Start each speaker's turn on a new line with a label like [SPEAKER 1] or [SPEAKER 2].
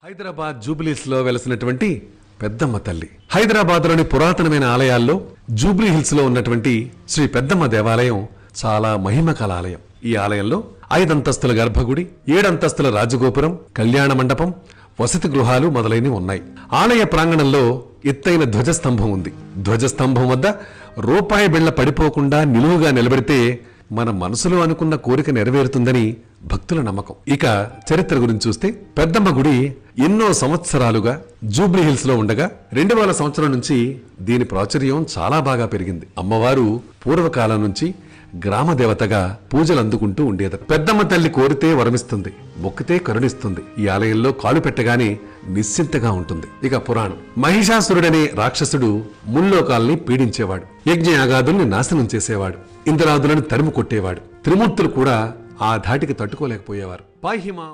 [SPEAKER 1] హైదరాబాద్ జూబ్లీహిల్స్ లో వెలసినటువంటి పెద్దమ్మ తల్లి. హైదరాబాద్ లోని పురాతనమైన ఆలయాల్లో జూబ్లీ హిల్స్ లో ఉన్నటువంటి శ్రీ పెద్దమ్మ దేవాలయం చాలా మహిమకల ఆలయం. ఈ ఆలయంలో 5 అంతస్తుల గర్భగుడి, 7 అంతస్తుల రాజగోపురం, కళ్యాణ మండపం, వసతి గృహాలు మొదలైనవి ఉన్నాయి. ఆలయ ప్రాంగణంలో ఎత్తైన ధ్వజస్తంభం ఉంది. ధ్వజస్తంభం వద్ద రూపాయి బిళ్ళ పడిపోకుండా నిలువుగా నిలబడితే మన మనసులో అనుకున్న కోరిక నెరవేరుతుందని భక్తుల నమ్మకం. ఇక చరిత్ర గురించి చూస్తే పెద్దమ్మ గుడి ఎన్నో సంవత్సరాలుగా జూబ్లీ హిల్స్ లో ఉండగా 2000 సంవత్సరం నుంచి దీని ప్రాచుర్యం చాలా బాగా పెరిగింది. అమ్మవారు పూర్వకాలం నుంచి గ్రామ దేవతగా పూజలు అందుకుంటూ ఉండేది. పెద్దమ్మ తల్లి కోరితే వరమిస్తుంది, మొక్కితే కరుణిస్తుంది. ఈ ఆలయంలో కాలు పెట్టగానే నిశ్చింతగా ఉంటుంది. ఇక పురాణం. మహిషాసురుడనే రాక్షసుడు ముల్లోకాల్ని పీడించేవాడు, యజ్ఞయాగాదుల్ని నాశనం చేసేవాడు, ఇంద్రాదులను తరిమి కొట్టేవాడు. త్రిమూర్తులు కూడా ఆ ధాటికి తట్టుకోలేకపోయేవారు. పాహిమా